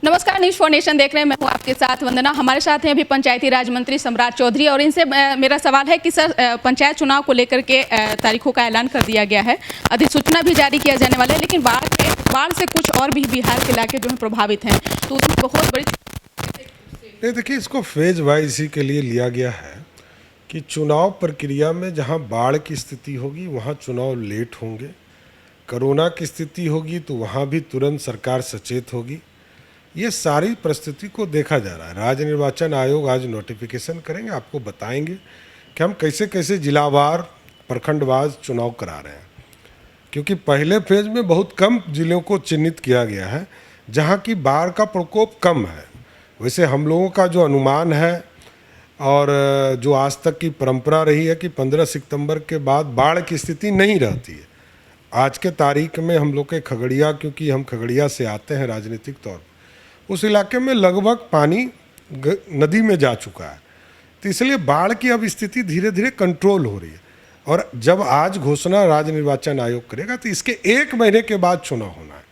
नमस्कार, news for nation देख रहे हैं। मैं हूं आपके साथ वंदना। हमारे साथ हैं अभी पंचायती राज मंत्री सम्राट चौधरी और इनसे मेरा सवाल है कि सर, पंचायत चुनाव को लेकर के तारीखों का ऐलान कर दिया गया है, अधिसूचना भी जारी किया जाने वाला है, लेकिन बाढ़ से कुछ और भी बिहार के इलाके जो है प्रभावित हैं, तो उसमें बहुत बड़ी नहीं, देखिए, इसको फेज वाइज इसी के लिए लिया गया है कि चुनाव प्रक्रिया में जहां बाढ़ की स्थिति होगी वहां चुनाव लेट होंगे, कोरोना की स्थिति होगी तो वहां भी तुरंत सरकार सचेत होगी। ये सारी परिस्थिति को देखा जा रहा है। राज्य निर्वाचन आयोग आज नोटिफिकेशन करेंगे, आपको बताएंगे कि हम कैसे कैसे जिलावार प्रखंडवार चुनाव करा रहे हैं, क्योंकि पहले फेज में बहुत कम जिलों को चिन्हित किया गया है जहां की बाढ़ का प्रकोप कम है। वैसे हम लोगों का जो अनुमान है और जो आज तक की परंपरा रही है कि 15 सितंबर के बाद बाढ़ की स्थिति नहीं रहती है। आज के तारीख में हम लोग के खगड़िया, क्योंकि हम खगड़िया से आते हैं राजनीतिक तौर पर, उस इलाके में लगभग पानी नदी में जा चुका है, तो इसलिए बाढ़ की अब स्थिति धीरे धीरे कंट्रोल हो रही है। और जब आज घोषणा राज्य निर्वाचन आयोग करेगा तो इसके 1 महीने के बाद चुनाव होना है,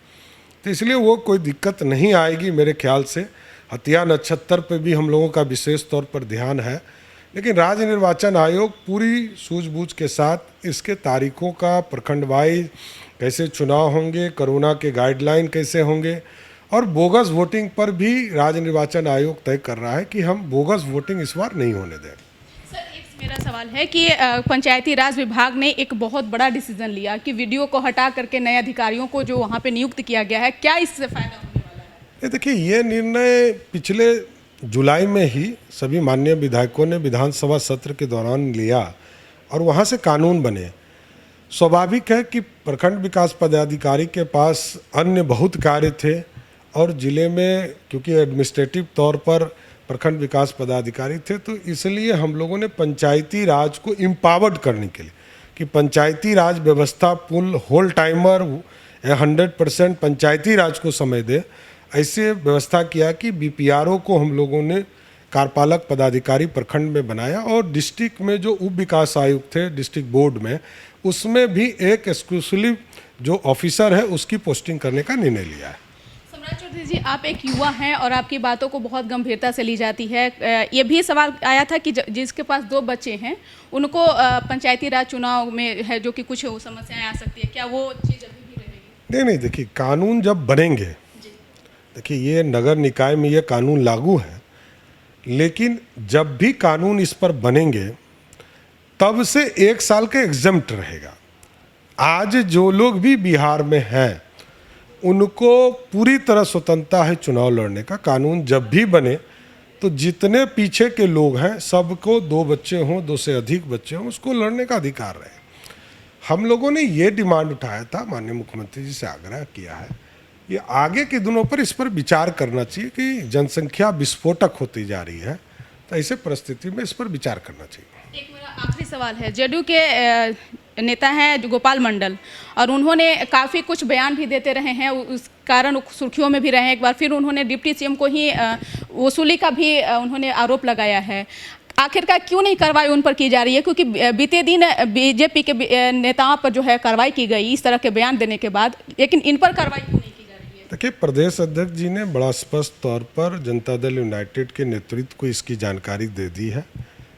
तो इसलिए वो कोई दिक्कत नहीं आएगी मेरे ख्याल से। हत्या नक्षत्र पे भी हम लोगों का विशेष तौर पर ध्यान है, लेकिन राज्य निर्वाचन आयोग पूरी सूझबूझ के साथ इसके तारीखों का, प्रखंड वाइज कैसे चुनाव होंगे, कोरोना के गाइडलाइन कैसे होंगे, और बोगस वोटिंग पर भी राज्य निर्वाचन आयोग तय कर रहा है कि हम बोगस वोटिंग इस बार नहीं होने दें। सर, एक मेरा सवाल है कि पंचायती राज विभाग ने एक बहुत बड़ा डिसीजन लिया कि वीडियो को हटा करके नए अधिकारियों को जो वहाँ पे नियुक्त किया गया है, क्या इससे फायदा होने वाला है? देखिए, ये निर्णय पिछले जुलाई में ही सभी माननीय विधायकों ने विधानसभा सत्र के दौरान लिया और वहाँ से कानून बने। स्वाभाविक है कि प्रखंड विकास पदाधिकारी के पास अन्य बहुत कार्य थे और ज़िले में क्योंकि एडमिनिस्ट्रेटिव तौर पर प्रखंड विकास पदाधिकारी थे, तो इसलिए हम लोगों ने पंचायती राज को एम्पावर्ड करने के लिए कि पंचायती राज व्यवस्था फुल होल टाइमर 100% पंचायती राज को समय दे, ऐसे व्यवस्था किया कि बीपीआरओ को हम लोगों ने कार्यपालक पदाधिकारी प्रखंड में बनाया और डिस्ट्रिक्ट में जो उप विकास आयुक्त थे डिस्ट्रिक्ट बोर्ड में, उसमें भी एक एक्सक्लूसिव जो ऑफिसर है उसकी पोस्टिंग करने का निर्णय लिया है। चौधरी जी, आप एक युवा हैं और आपकी बातों को बहुत गंभीरता से ली जाती है। ये भी सवाल आया था कि जिसके पास 2 बच्चे हैं उनको पंचायती राज चुनाव में है जो कि कुछ समस्याएं आ सकती है, क्या वो चीज़ अभी भी रहेगी? नहीं, देखिए, कानून जब बनेंगे, देखिए ये नगर निकाय में ये कानून लागू है, लेकिन जब भी कानून इस पर बनेंगे तब से 1 साल का एग्जम्प्ट रहेगा। आज जो लोग भी बिहार में हैं उनको पूरी तरह स्वतंत्रता है चुनाव लड़ने का। कानून जब भी बने तो जितने पीछे के लोग हैं सबको 2 बच्चे हों, 2 से अधिक बच्चे हों, उसको लड़ने का अधिकार रहे। हम लोगों ने ये डिमांड उठाया था, माननीय मुख्यमंत्री जी से आग्रह किया है, ये आगे के दिनों पर इस पर विचार करना चाहिए कि जनसंख्या विस्फोटक होती जा रही है, तो ऐसे परिस्थिति में इस पर विचार करना चाहिए। एक मेरा आखिरी सवाल है, जेडीयू के नेता हैं गोपाल मंडल और उन्होंने काफ़ी कुछ बयान भी देते रहे हैं, उस कारण सुर्खियों में भी रहे हैं। एक बार फिर उन्होंने डिप्टी सीएम को ही वसूली का भी उन्होंने आरोप लगाया है। आखिरकार क्यों नहीं कार्रवाई उन पर की जा रही है? क्योंकि बीते दिन बीजेपी के नेताओं पर जो है कार्रवाई की गई इस तरह के बयान देने के बाद, लेकिन इन पर कार्रवाई क्यों नहीं की जा रही है? देखिए, प्रदेश अध्यक्ष जी ने बड़ा स्पष्ट तौर पर जनता दल यूनाइटेड के नेतृत्व को इसकी जानकारी दे दी है।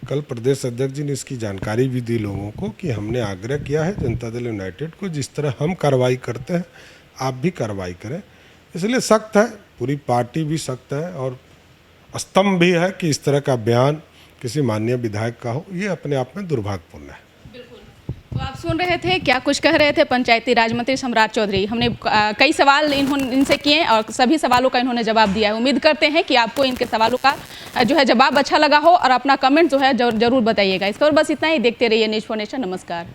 कल प्रदेश अध्यक्ष जी ने इसकी जानकारी भी दी लोगों को कि हमने आग्रह किया है जनता दल यूनाइटेड को, जिस तरह हम कार्रवाई करते हैं आप भी कार्रवाई करें। इसलिए सख्त है, पूरी पार्टी भी सख्त है और स्तंभ भी है कि इस तरह का बयान किसी माननीय विधायक का हो, ये अपने आप में दुर्भाग्यपूर्ण है। तो आप सुन रहे थे क्या कुछ कह रहे थे पंचायती राज मंत्री सम्राट चौधरी। हमने कई सवाल इनसे किए और सभी सवालों का इन्होंने जवाब दिया है। उम्मीद करते हैं कि आपको इनके सवालों का जो है जवाब अच्छा लगा हो और अपना कमेंट जो है जरूर बताइएगा। इस पर बस इतना ही। देखते रहिए न्यूज़ फॉर नेशन। नमस्कार।